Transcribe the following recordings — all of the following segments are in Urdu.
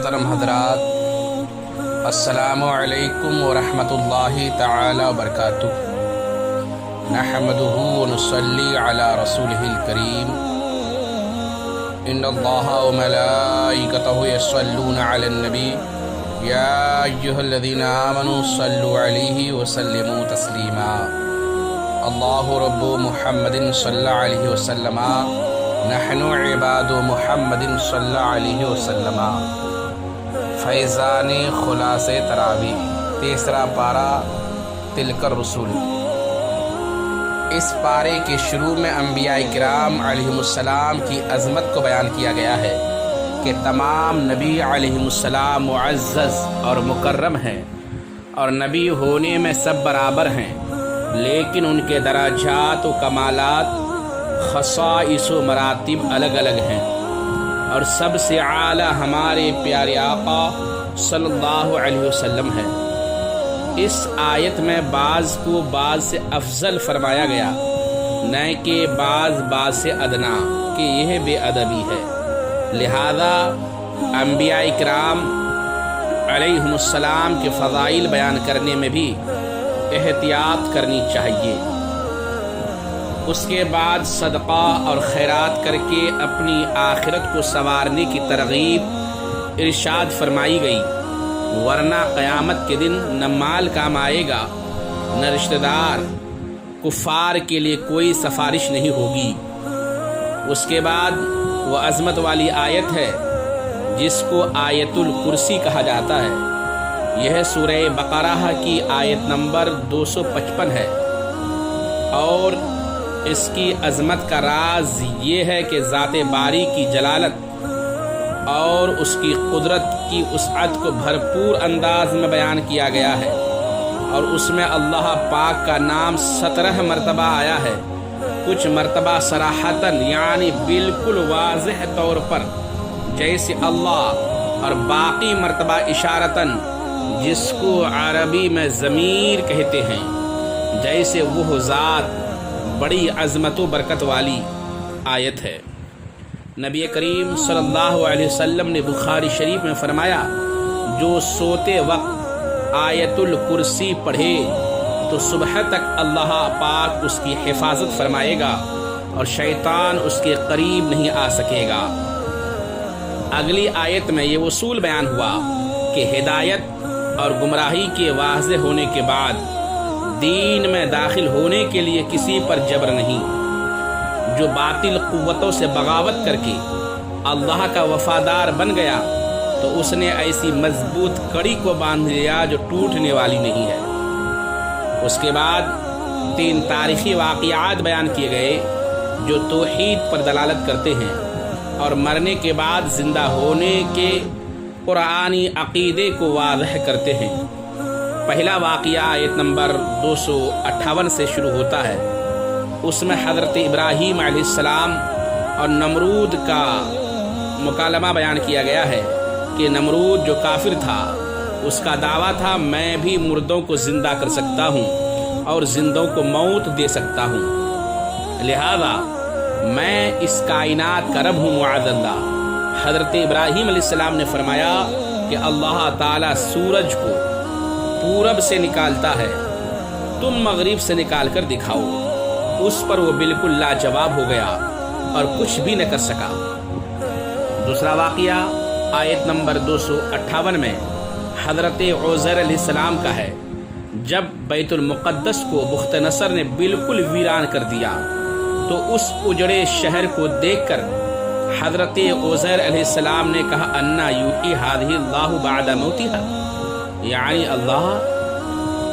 محترم حضرات، السلام علیکم ورحمۃ اللہ تعالی وبرکاتہ۔ نحمدہ ونصلی علی رسولہ الکریم۔ ان اللہ وملائکتہ یصلون علی النبی یا ایھا الذین آمنوا صلوا علیہ وسلموا تسلیما۔ اللہ رب محمد صلی اللہ علیہ وسلم، نحن عباد محمد صلی اللہ علیہ وسلم۔ فیضان خلاص تراویح، تیسرا پارہ تلک الرسول۔ اس پارے کے شروع میں انبیاء کرام علیہم السلام کی عظمت کو بیان کیا گیا ہے کہ تمام نبی علیہم السلام معزز اور مکرم ہیں، اور نبی ہونے میں سب برابر ہیں، لیکن ان کے درجات و کمالات، خصائص و مراتب الگ الگ ہیں، اور سب سے اعلیٰ ہمارے پیارے آقا صلی اللہ علیہ وسلم ہے۔ اس آیت میں بعض کو بعض سے افضل فرمایا گیا، نہ کہ بعض سے ادنا، کہ یہ بے ادبی ہے۔ لہذا انبیاء کرام علیہم السلام کے فضائل بیان کرنے میں بھی احتیاط کرنی چاہیے۔ اس کے بعد صدقہ اور خیرات کر کے اپنی آخرت کو سنوارنے کی ترغیب ارشاد فرمائی گئی، ورنہ قیامت کے دن نہ مال کام آئے گا، نہ رشتہ دار، کفار کے لیے کوئی سفارش نہیں ہوگی۔ اس کے بعد وہ عظمت والی آیت ہے جس کو آیت الکرسی کہا جاتا ہے۔ یہ سورہ بقرہ کی آیت نمبر 255 ہے، اور اس کی عظمت کا راز یہ ہے کہ ذات باری کی جلالت اور اس کی قدرت کی وسعت کو بھرپور انداز میں بیان کیا گیا ہے، اور اس میں اللہ پاک کا نام 17 مرتبہ آیا ہے، کچھ مرتبہ صراحتاً یعنی بالکل واضح طور پر جیسے اللہ، اور باقی مرتبہ اشارتاً جس کو عربی میں ضمیر کہتے ہیں، جیسے وہ ذات بڑی عظمت و برکت والی آیت ہے۔ نبی کریم صلی اللہ علیہ وسلم نے بخاری شریف میں فرمایا، جو سوتے وقت آیت الکرسی پڑھے تو صبح تک اللہ پاک اس کی حفاظت فرمائے گا، اور شیطان اس کے قریب نہیں آ سکے گا۔ اگلی آیت میں یہ اصول بیان ہوا کہ ہدایت اور گمراہی کے واضح ہونے کے بعد دین میں داخل ہونے کے لیے کسی پر جبر نہیں۔ جو باطل قوتوں سے بغاوت کر کے اللہ کا وفادار بن گیا تو اس نے ایسی مضبوط کڑی کو باندھ لیا جو ٹوٹنے والی نہیں ہے۔ اس کے بعد 3 تاریخی واقعات بیان کیے گئے جو توحید پر دلالت کرتے ہیں اور مرنے کے بعد زندہ ہونے کے قرآنی عقیدے کو واضح کرتے ہیں۔ پہلا واقعہ آیت نمبر 258 سے شروع ہوتا ہے۔ اس میں حضرت ابراہیم علیہ السلام اور نمرود کا مکالمہ بیان کیا گیا ہے کہ نمرود جو کافر تھا، اس کا دعویٰ تھا میں بھی مردوں کو زندہ کر سکتا ہوں اور زندوں کو موت دے سکتا ہوں، لہذا میں اس کائنات کا رب ہوں معاذ اللہ۔ حضرت ابراہیم علیہ السلام نے فرمایا کہ اللہ تعالیٰ سورج کو پورب سے نکالتا ہے، تم مغرب سے نکال کر دکھاؤ۔ اس پر وہ بالکل لاجواب ہو گیا اور کچھ بھی نہ کر سکا۔ دوسرا واقعہ آیت نمبر 258 میں حضرت عزیر علیہ السلام کا ہے، جب بیت المقدس کو بخت نصر نے بالکل ویران کر دیا تو اس اجڑے شہر کو دیکھ کر حضرت عزیر علیہ السلام نے کہا انا یحیی ھذہ اللہ بعد موتھا، یعنی اللہ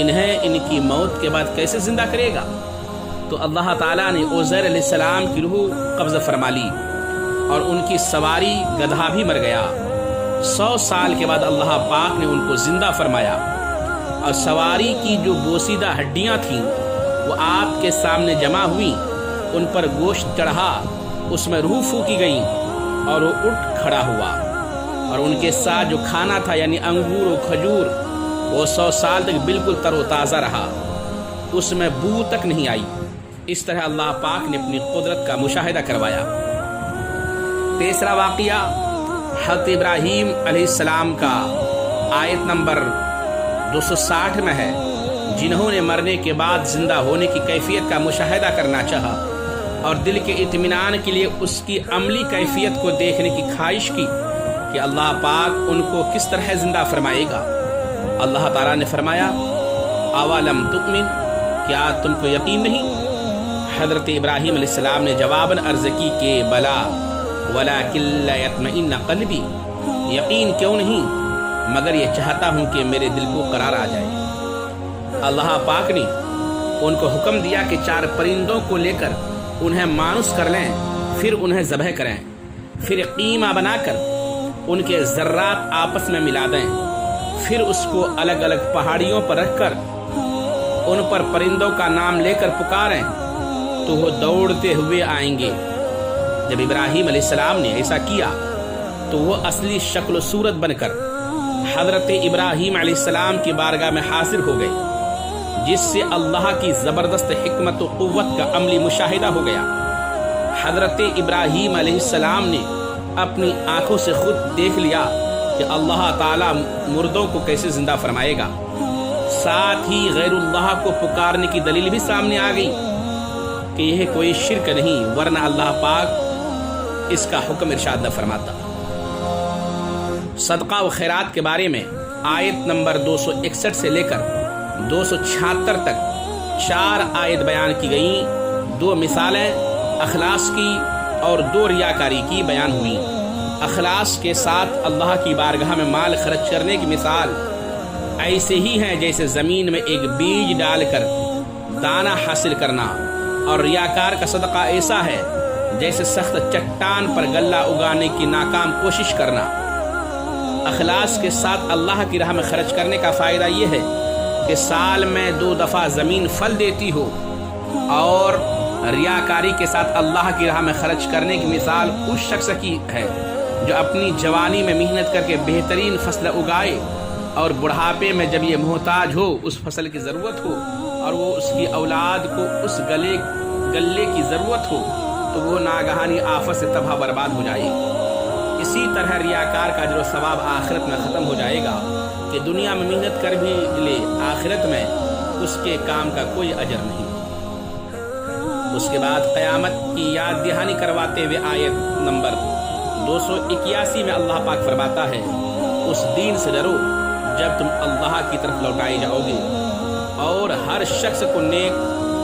انہیں ان کی موت کے بعد کیسے زندہ کرے گا؟ تو اللہ تعالیٰ نے عزیر علیہ السلام کی روح قبض فرما لی اور ان کی سواری گدھا بھی مر گیا۔ 100 سال کے بعد اللہ پاک نے ان کو زندہ فرمایا، اور سواری کی جو بوسیدہ ہڈیاں تھیں وہ آپ کے سامنے جمع ہوئیں، ان پر گوشت چڑھا، اس میں روح پھونکی گئی اور وہ اٹھ کھڑا ہوا، اور ان کے ساتھ جو کھانا تھا یعنی انگور و کھجور وہ 100 سال تک بالکل تر و تازہ رہا، اس میں بو تک نہیں آئی۔ اس طرح اللہ پاک نے اپنی قدرت کا مشاہدہ کروایا۔ تیسرا واقعہ حضرت ابراہیم علیہ السلام کا آیت نمبر 260 میں ہے، جنہوں نے مرنے کے بعد زندہ ہونے کی کیفیت کا مشاہدہ کرنا چاہا اور دل کے اطمینان کے لیے اس کی عملی کیفیت کو دیکھنے کی خواہش کی کہ اللہ پاک ان کو کس طرح زندہ فرمائے گا۔ اللہ تعالیٰ نے فرمایا اولم تؤمن، کیا تم کو یقین نہیں؟ حضرت ابراہیم علیہ السلام نے جواباً عرض کی کہ بلا ولکن لیطمئن قلبی، یقین کیوں نہیں مگر یہ چاہتا ہوں کہ میرے دل کو قرار آ جائے۔ اللہ پاک نے ان کو حکم دیا کہ 4 پرندوں کو لے کر انہیں مانوس کر لیں، پھر انہیں ذبح کریں، پھر قیمہ بنا کر ان کے ذرات آپس میں ملا دیں، پھر اس کو الگ الگ پہاڑیوں پر رکھ کر ان پر پرندوں کا نام لے کر پکاریں تو وہ دوڑتے ہوئے آئیں گے۔ جب ابراہیم علیہ السلام نے ایسا کیا تو وہ اصلی شکل و صورت بن کر حضرت ابراہیم علیہ السلام کی بارگاہ میں حاضر ہو گئے، جس سے اللہ کی زبردست حکمت و قوت کا عملی مشاہدہ ہو گیا۔ حضرت ابراہیم علیہ السلام نے اپنی آنکھوں سے خود دیکھ لیا کہ اللہ تعالیٰ مردوں کو کیسے زندہ فرمائے گا، ساتھ ہی غیر اللہ کو پکارنے کی دلیل بھی سامنے آ گئی کہ یہ کوئی شرک نہیں، ورنہ اللہ پاک اس کا حکم ارشاد نہ فرماتا۔ صدقہ و خیرات کے بارے میں آیت نمبر 261 سے لے کر 276 تک 4 آیت بیان کی گئیں۔ 2 مثالیں اخلاص کی اور 2 ریاکاری کی بیان ہوئی۔ اخلاص کے ساتھ اللہ کی بارگاہ میں مال خرچ کرنے کی مثال ایسے ہی ہے جیسے زمین میں ایک بیج ڈال کر دانہ حاصل کرنا، اور ریاکار کا صدقہ ایسا ہے جیسے سخت چٹان پر غلہ اگانے کی ناکام کوشش کرنا۔ اخلاص کے ساتھ اللہ کی راہ میں خرچ کرنے کا فائدہ یہ ہے کہ سال میں 2 دفعہ زمین پھل دیتی ہو، اور ریاکاری کے ساتھ اللہ کی راہ میں خرچ کرنے کی مثال اس شخص کی ہے جو اپنی جوانی میں محنت کر کے بہترین فصل اگائے اور بڑھاپے میں جب یہ محتاج ہو، اس فصل کی ضرورت ہو اور وہ اس کی اولاد کو اس گلے کی ضرورت ہو تو وہ ناگہانی آفت سے تباہ برباد ہو جائے۔ اسی طرح ریاکار کا اجر و ثواب آخرت میں ختم ہو جائے گا کہ دنیا میں محنت کر بھی لے، آخرت میں اس کے کام کا کوئی اجر نہیں۔ اس کے بعد قیامت کی یاد دہانی کرواتے ہوئے آیت نمبر 281 میں اللہ پاک فرماتا ہے اس دن سے ڈرو جب تم اللہ کی طرف لوٹائے جاؤ گے، اور ہر شخص کو نیک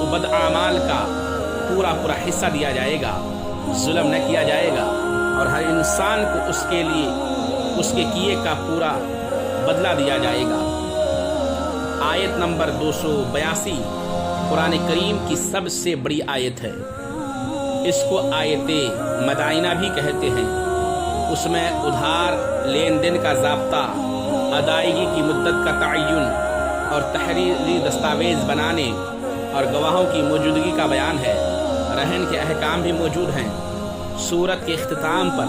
و بد اعمال کا پورا حصہ دیا جائے گا، ظلم نہ کیا جائے گا، اور ہر انسان کو اس کے لیے اس کے کیے کا پورا بدلہ دیا جائے گا۔ آیت نمبر 282 قرآن کریم کی سب سے بڑی آیت ہے، اس کو آیت مدائنہ بھی کہتے ہیں۔ اس میں ادھار لین دین کا ضابطہ، ادائیگی کی مدت کا تعین اور تحریری دستاویز بنانے اور گواہوں کی موجودگی کا بیان ہے۔ رہن کے احکام بھی موجود ہیں۔ سورت کے اختتام پر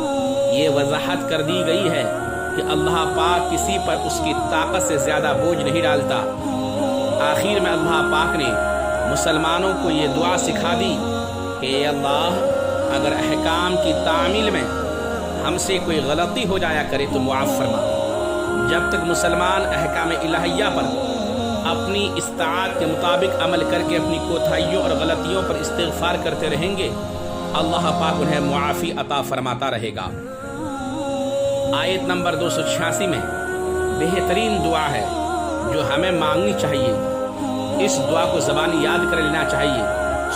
یہ وضاحت کر دی گئی ہے کہ اللہ پاک کسی پر اس کی طاقت سے زیادہ بوجھ نہیں ڈالتا۔ آخر میں اللہ پاک نے مسلمانوں کو یہ دعا سکھا دی کہ اے اللہ، اگر احکام کی تعمیل میں ہم سے کوئی غلطی ہو جایا کرے تو معاف فرما۔ جب تک مسلمان احکام الہیہ پر اپنی استطاعت کے مطابق عمل کر کے اپنی کوتاہیوں اور غلطیوں پر استغفار کرتے رہیں گے، اللہ پاک انہیں معافی عطا فرماتا رہے گا۔ آیت نمبر 286 میں بہترین دعا ہے جو ہمیں مانگنی چاہیے، اس دعا کو زبانی یاد کر لینا چاہیے۔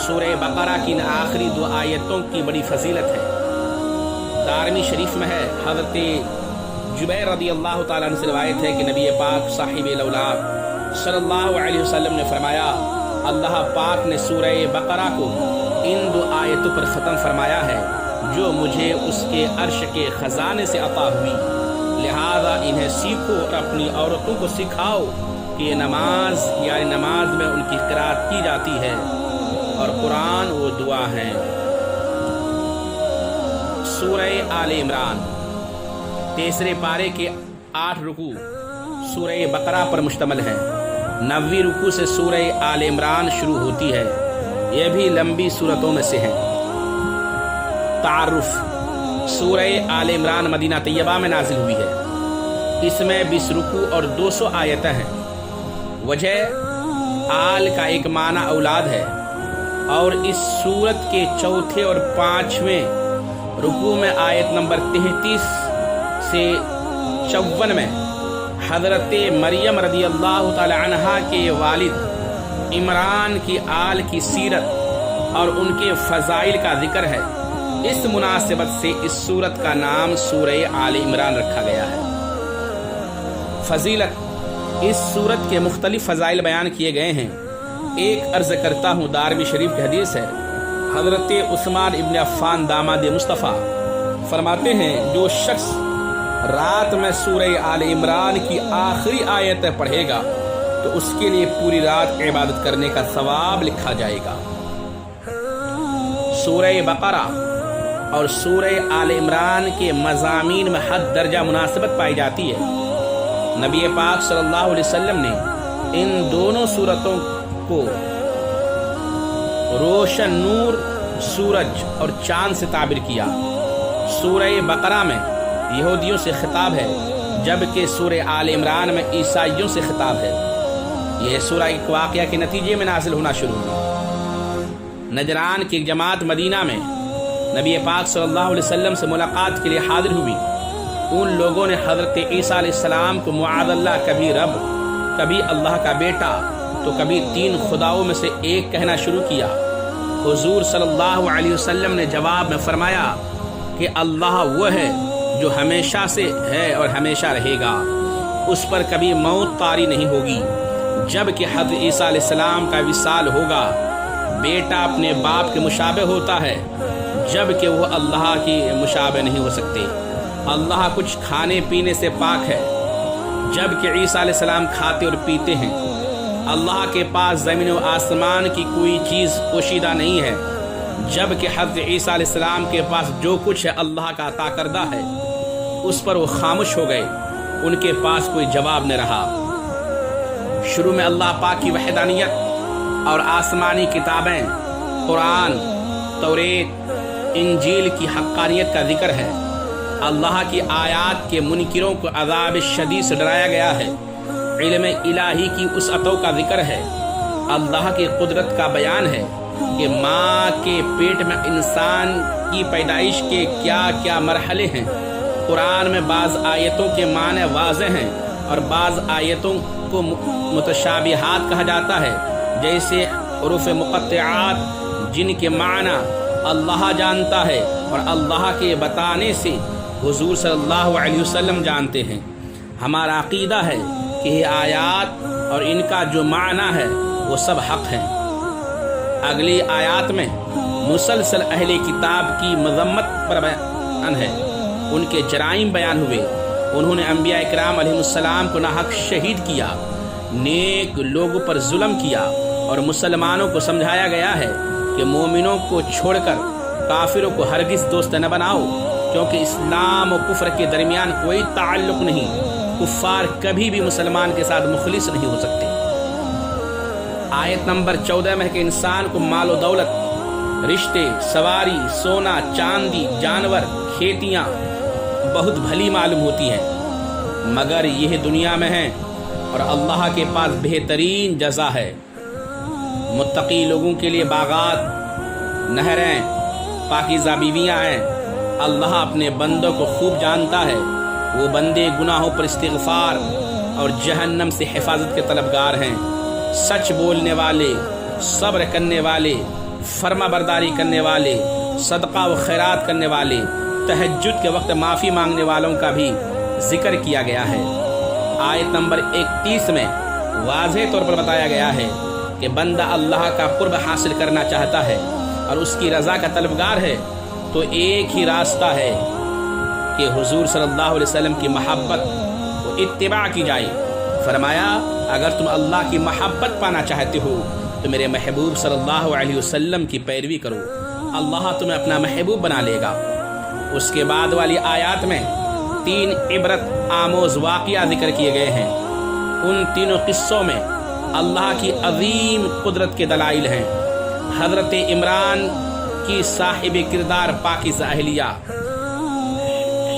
سورہ بقرہ کی ان آخری 2 آیتوں کی بڑی فضیلت ہے۔ دارمی شریف میں ہے، حضرت جبیر رضی اللہ تعالیٰ عنہ سے روایت ہے کہ نبی پاک صاحب الاولاد صلی اللہ علیہ وسلم نے فرمایا، اللہ پاک نے سورہ بقرہ کو ان 2 آیتوں پر ختم فرمایا ہے جو مجھے اس کے عرش کے خزانے سے عطا ہوئی، لہذا انہیں سیکھو اور اپنی عورتوں کو سکھاؤ کہ یہ نماز یعنی نماز میں ان کی قرات کی جاتی ہے اور قرآن وہ دعا ہے۔ سورہ آل عمران 3 پارے کے 8 رکوع سورہ بقرہ پر مشتمل ہے۔ 90 رکوع سے سورہ آل عمران شروع ہوتی ہے، یہ بھی لمبی سورتوں میں سے ہے۔ تعارف: سورہ آل عمران مدینہ طیبہ میں نازل ہوئی ہے۔ اس میں 20 رکوع اور 200 آیتیں ہیں۔ وجہ آل کا ایک معنی اولاد ہے، اور اس سورت کے چوتھے اور 5ویں رکوع میں آیت نمبر 33 سے 54 میں حضرت مریم رضی اللہ تعالی عنہا کے والد عمران کی آل کی سیرت اور ان کے فضائل کا ذکر ہے۔ اس مناسبت سے اس سورت کا نام سورہ آل عمران رکھا گیا ہے۔ فضیلت، اس سورت کے مختلف فضائل بیان کیے گئے ہیں۔ ایک عرض کرتا ہوں، دارمی شریف کی حدیث ہے، حضرت عثمان ابن عفان داماد مصطفیٰ فرماتے ہیں، جو شخص رات میں سورہ آل عمران کی آخری آیت پڑھے گا تو اس کے لیے پوری رات عبادت کرنے کا ثواب لکھا جائے گا۔ سورہ بقرہ اور سورہ آل عمران کے مضامین میں حد درجہ مناسبت پائی جاتی ہے۔ نبی پاک صلی اللہ علیہ وسلم نے ان دونوں سورتوں کو روشن نور، سورج اور چاند سے تعبیر کیا۔ سورہ بقرہ میں یہودیوں سے خطاب ہے، جبکہ سورہ آل عمران میں عیسائیوں سے خطاب ہے۔ یہ سورہ ایک واقعہ کے نتیجے میں نازل ہونا شروع ہوئی۔ نجران کی جماعت مدینہ میں نبی پاک صلی اللہ علیہ وسلم سے ملاقات کے لیے حاضر ہوئی۔ ان لوگوں نے حضرت عیسیٰ علیہ السلام کو معاذ اللہ کبھی رب، کبھی اللہ کا بیٹا، تو کبھی 3 خداؤں میں سے ایک کہنا شروع کیا۔ حضور صلی اللہ علیہ وسلم نے جواب میں فرمایا کہ اللہ وہ ہے جو ہمیشہ سے ہے اور ہمیشہ رہے گا، اس پر کبھی موت طاری نہیں ہوگی۔ جب کہ حضرت عیسیٰ علیہ السلام کا وصال ہوگا، بیٹا اپنے باپ کے مشابہ ہوتا ہے، جب کہ وہ اللہ کی مشابہ نہیں ہو سکتے۔ اللہ کچھ کھانے پینے سے پاک ہے، جب کہ عیسیٰ علیہ السلام کھاتے اور پیتے ہیں۔ اللہ کے پاس زمین و آسمان کی کوئی چیز پوشیدہ نہیں ہے، جب کہ حضرت عیسیٰ علیہ السلام کے پاس جو کچھ ہے اللہ کا عطا کردہ ہے۔ اس پر وہ خاموش ہو گئے، ان کے پاس کوئی جواب نہ رہا۔ شروع میں اللہ پاک کی وحدانیت اور آسمانی کتابیں قرآن، توریت، انجیل کی حقانیت کا ذکر ہے۔ اللہ کی آیات کے منکروں کو عذاب شدید سے ڈرایا گیا ہے۔ علم الہی کی وسعتوں کا ذکر ہے۔ اللہ کی قدرت کا بیان ہے کہ ماں کے پیٹ میں انسان کی پیدائش کے کیا کیا مرحلے ہیں۔ قرآن میں بعض آیتوں کے معنی واضح ہیں اور بعض آیتوں کو متشابہات کہا جاتا ہے، جیسے حروف مقطعات، جن کے معنی اللہ جانتا ہے اور اللہ کے بتانے سے حضور صلی اللہ علیہ وسلم جانتے ہیں۔ ہمارا عقیدہ ہے کہ یہ آیات اور ان کا جو معنی ہے وہ سب حق ہیں۔ اگلی آیات میں مسلسل اہل کتاب کی مذمت پر بیان ہے، ان کے جرائم بیان ہوئے۔ انہوں نے انبیاء اکرام علیہ السلام کو ناحق شہید کیا، نیک لوگوں پر ظلم کیا، اور مسلمانوں کو سمجھایا گیا ہے کہ مومنوں کو چھوڑ کر کافروں کو ہرگز دوست نہ بناؤ، کیونکہ اسلام و کفر کے درمیان کوئی تعلق نہیں۔ کفار کبھی بھی مسلمان کے ساتھ مخلص نہیں ہو سکتے۔ آیت نمبر 14 میں کہ انسان کو مال و دولت، رشتے، سواری، سونا، چاندی، جانور، کھیتیاں بہت بھلی معلوم ہوتی ہیں، مگر یہ دنیا میں ہیں اور اللہ کے پاس بہترین جزا ہے۔ متقی لوگوں کے لیے باغات، نہریں، پاکیزہ بیویاں ہیں۔ اللہ اپنے بندوں کو خوب جانتا ہے، وہ بندے گناہوں پر استغفار اور جہنم سے حفاظت کے طلبگار ہیں۔ سچ بولنے والے، صبر کرنے والے، فرما برداری کرنے والے، صدقہ و خیرات کرنے والے، تہجد کے وقت معافی مانگنے والوں کا بھی ذکر کیا گیا ہے۔ آیت نمبر 31 میں واضح طور پر بتایا گیا ہے کہ بندہ اللہ کا قرب حاصل کرنا چاہتا ہے اور اس کی رضا کا طلبگار ہے تو ایک ہی راستہ ہے کہ حضور صلی اللہ علیہ وسلم کی محبت و اتباع کی جائے۔ فرمایا، اگر تم اللہ کی محبت پانا چاہتے ہو تو میرے محبوب صلی اللہ علیہ وسلم کی پیروی کرو، اللہ تمہیں اپنا محبوب بنا لے گا۔ اس کے بعد والی آیات میں 3 عبرت آموز واقعہ ذکر کیے گئے ہیں۔ ان تینوں قصوں میں اللہ کی عظیم قدرت کے دلائل ہیں۔ حضرت عمران کی صاحب کردار پاکیزہ اہلیہ،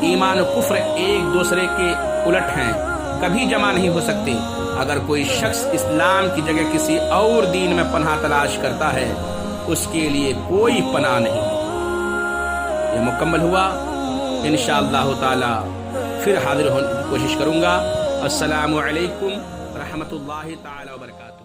ایمان و کفر ایک دوسرے کے الٹ ہیں، کبھی جمع نہیں ہو سکتے۔ اگر کوئی شخص اسلام کی جگہ کسی اور دین میں پناہ تلاش کرتا ہے، اس کے لیے کوئی پناہ نہیں۔ یہ مکمل ہوا، انشاءاللہ تعالی پھر حاضر ہونے کی کوشش کروں گا۔ السلام علیکم ورحمۃ اللہ تعالی وبرکاتہ۔